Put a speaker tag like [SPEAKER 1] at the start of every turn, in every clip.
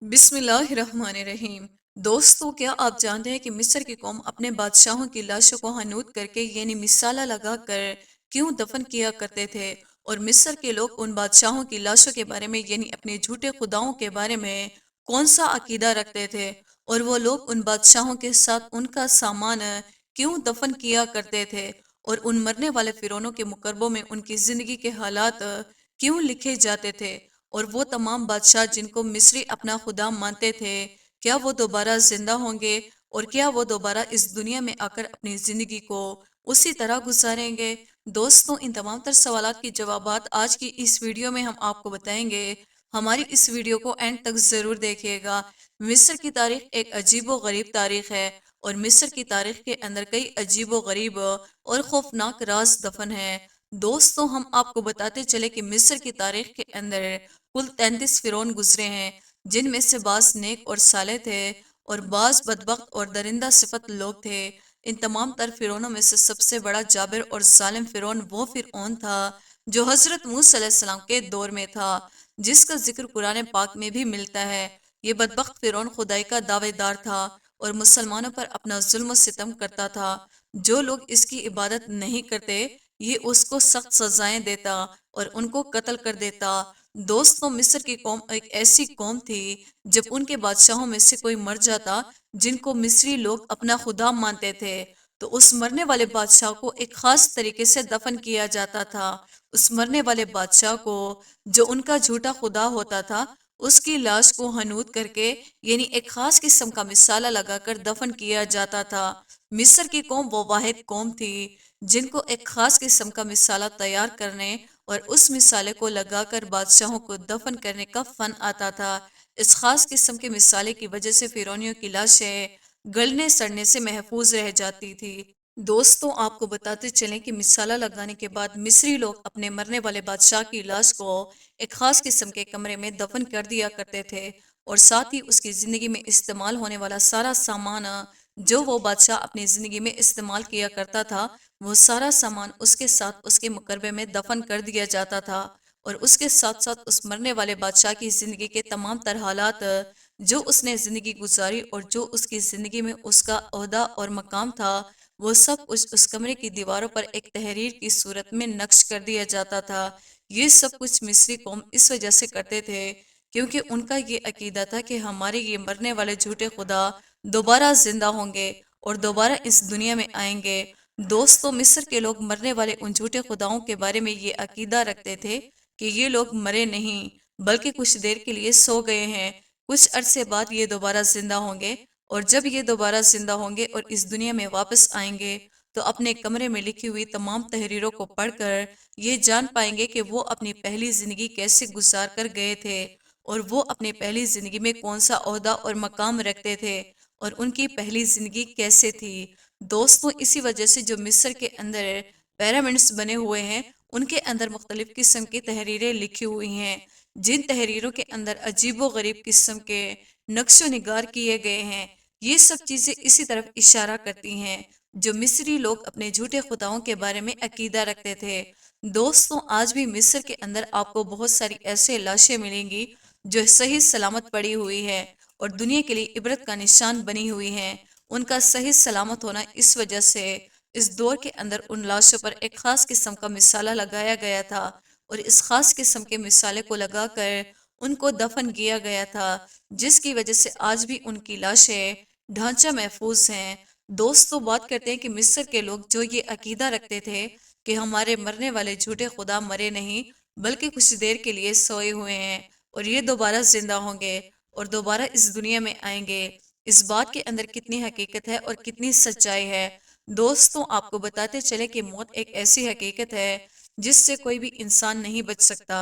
[SPEAKER 1] बिस्मिल्लाहिर्रहमानिर्रहीम। दोस्तों, क्या आप जानते हैं कि मिस्र की कौम अपने बादशाहों की लाशों को हनूत करके यानी मिसाला लगा कर क्यों दफन किया करते थे? और मिस्र के लोग उन बादशाहों की लाशों के बारे में यानी अपने झूठे खुदाओं के बारे में कौन सा अकीदा रखते थे? और वो लोग उन बादशाहों के साथ उनका सामान क्यों दफन किया करते थे? और उन मरने वाले फिरौनों के मुकरबों में उनकी जिंदगी के हालात क्यों लिखे जाते थे? और वो तमाम बादशाह जिनको मिस्री अपना खुदा मानते थे, क्या वो दोबारा जिंदा होंगे? और क्या वो दोबारा इस दुनिया में आकर अपनी जिंदगी को उसी तरह गुजारेंगे? दोस्तों, इन तमाम तर सवालात की जवाबात आज की इस वीडियो में हम आपको बताएंगे। हमारी इस वीडियो को एंड तक जरूर देखिएगा। मिस्र की तारीख एक अजीब व गरीब तारीख है, और मिस्र की तारीख के अंदर कई अजीब व गरीब और खौफनाक राज दफन है। दोस्तों, हम आपको बताते चले कि मिस्र की तारीख के अंदर कुल 33 फिरौन गुजरे हैं, जिनमें से बास नेक और साले थे और बास बदबख्त और दरिंदा सिफत लोग थे। इन तमाम तर फिरौनों में से सबसे बड़ा जाबिर और जालिम फिरौन वो फिरौन था जो हजरत मूसा अलैहिस्सलाम के दौर में था, जिसका जिक्र कुरान पाक में भी मिलता है। ये बदबख्त फिरौन खुदाई का दावेदार था और मुसलमानों पर अपना जुल्म सितम करता था। जो लोग इसकी इबादत नहीं करते, ये उसको सख्त सजाएं देता और उनको कत्ल कर देता। दोस्तों, मिस्र की कौम एक ऐसी कौम थी, जब उनके बादशाहों में से कोई मर जाता जिनको मिस्री लोग अपना खुदा मानते थे, तो उस मरने वाले बादशाह को एक खास तरीके से दफन किया जाता था। उस मरने वाले बादशाह को, जो उनका झूठा खुदा होता था, उसकी लाश को हनूत करके यानी एक खास किस्म का मिसाला लगाकर दफन किया जाता था। मिस्र की कौम वो वाहिद कौम थी जिनको एक खास किस्म का मिसाला तैयार करने और उस मिसाले को लगाकर बादशाहों को दफन करने का फन आता था। इस खास किस्म के मिसाले की वजह से फिरौनियों की लाशें गलने सड़ने से महफूज रह जाती थी। दोस्तों, आपको बताते चलें कि मिसाला लगाने के बाद मिस्री लोग अपने मरने वाले बादशाह की लाश को एक खास किस्म के कमरे में दफन कर दिया करते थे, और साथ ही उसकी जिंदगी में इस्तेमाल होने वाला सारा सामान जो वो बादशाह अपनी जिंदगी में इस्तेमाल किया करता था, वो सारा सामान उसके साथ उसके मुकरबे में दफन कर दिया जाता था। और उसके साथ साथ उस मरने वाले बादशाह की जिंदगी के तमाम तर हालात जो उसने जिंदगी गुजारी और जो उसकी जिंदगी में उसका ओहदा और मकाम था, वो सब उस कमरे की दीवारों पर एक तहरीर की सूरत में नक्श कर दिया जाता था। ये सब कुछ मिस्री कौम इस वजह से करते थे क्योंकि उनका ये अकीदा था कि हमारे ये मरने वाले झूठे खुदा दोबारा जिंदा होंगे और दोबारा इस दुनिया में आएंगे। दोस्तों, मिस्र के लोग मरने वाले उन झूठे खुदाओं के बारे में ये अकीदा रखते थे कि ये लोग मरे नहीं, बल्कि कुछ देर के लिए सो गए हैं। कुछ अरसे बाद ये दोबारा जिंदा होंगे, और जब ये दोबारा जिंदा होंगे और इस दुनिया में वापस आएंगे, तो अपने कमरे में लिखी हुई तमाम तहरीरों को पढ़कर ये जान पाएंगे कि वो अपनी पहली जिंदगी कैसे गुजार कर गए थे, और वो अपनी पहली जिंदगी में कौन सा ओहदा और मकाम रखते थे, और उनकी पहली जिंदगी कैसे थी। दोस्तों, इसी वजह से जो मिस्र के अंदर पिरामिड्स बने हुए हैं, उनके अंदर मुख्तलिफ किस्म की तहरीरें लिखी हुई हैं, जिन तहरीरों के अंदर अजीबो गरीब किस्म के नक्शो निगार किए गए हैं। ये सब चीज़ें इसी तरफ इशारा करती हैं जो मिस्री लोग अपने झूठे खुदाओं के बारे में अकीदा रखते थे। दोस्तों, आज भी मिस्र के अंदर आपको बहुत सारी ऐसे लाशें मिलेंगी जो सही सलामत पड़ी हुई है और दुनिया के लिए इबरत का निशान बनी हुई हैं। उनका सही सलामत होना इस वजह से इस दौर के अंदर उन लाशों पर एक खास किस्म का मिसाला लगाया गया था, और इस खास किस्म के मिसाले को लगाकर उनको दफन किया गया था, जिसकी वजह से आज भी उनकी लाशें ढांचा महफूज हैं। दोस्तों, बात करते हैं कि मिस्र के लोग जो ये अकीदा रखते थे कि हमारे मरने वाले झूठे खुदा मरे नहीं, बल्कि कुछ देर के लिए सोए हुए हैं और ये दोबारा जिंदा होंगे और दोबारा इस दुनिया में आएंगे, इस बात के अंदर कितनी हकीकत है और कितनी सच्चाई है। दोस्तों, आपको बताते चले कि मौत एक ऐसी हकीकत है जिससे कोई भी इंसान नहीं बच सकता,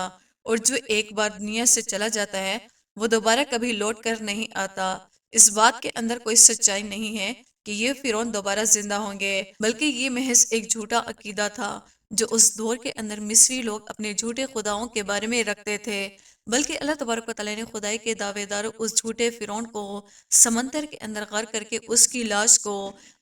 [SPEAKER 1] और जो एक बार दुनिया से चला जाता है वो दोबारा कभी लौट कर नहीं आता। इस बात के अंदर कोई सच्चाई नहीं है कि ये फिरौन दोबारा जिंदा होंगे, बल्कि ये महज एक झूठा अकीदा था जो उस दौर के अंदर मिस्री लोग अपने झूठे खुदाओं के बारे में रखते थे। बल्कि अल्लाह तबारक व तआला ने खुदाई के दावेदार उस झूठे फिरौन को समंदर के अंदर गार करके उसकी लाश को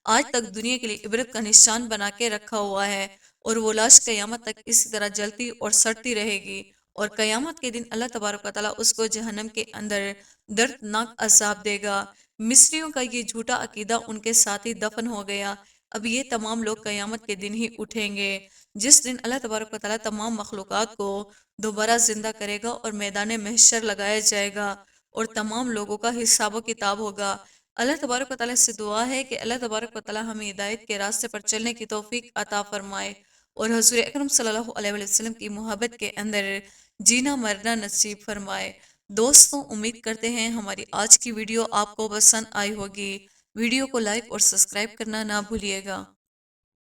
[SPEAKER 1] आज तक दुनिया के लिए इबरत का निशान बना के रखा हुआ है, और वो लाश क़यामत तक इसी तरह जलती और सड़ती रहेगी اور قیامت کے دن اللہ تبارک و تعالیٰ اس کو جہنم کے اندر دردناک عذاب دے گا۔ مصریوں کا یہ جھوٹا عقیدہ ان کے ساتھ ہی دفن ہو گیا۔ اب یہ تمام لوگ قیامت کے دن ہی اٹھیں گے، جس دن اللہ تبارک و تعالیٰ تمام مخلوقات کو دوبارہ زندہ کرے گا اور میدان محشر لگایا جائے گا اور تمام لوگوں کا حساب و کتاب ہوگا۔ اللہ تبارک و تعالیٰ سے دعا ہے کہ اللہ تبارک و تعالیٰ ہمیں ہدایت کے راستے پر چلنے کی توفیق عطا فرمائے اور حضور اکرم صلی اللہ علیہ وسلم کی محبت کے اندر جینا مرنا نصیب فرمائے۔ دوستوں، امید کرتے ہیں ہماری آج کی ویڈیو آپ کو پسند آئی ہوگی۔ ویڈیو کو لائک اور سبسکرائب کرنا نہ بھولیے گا۔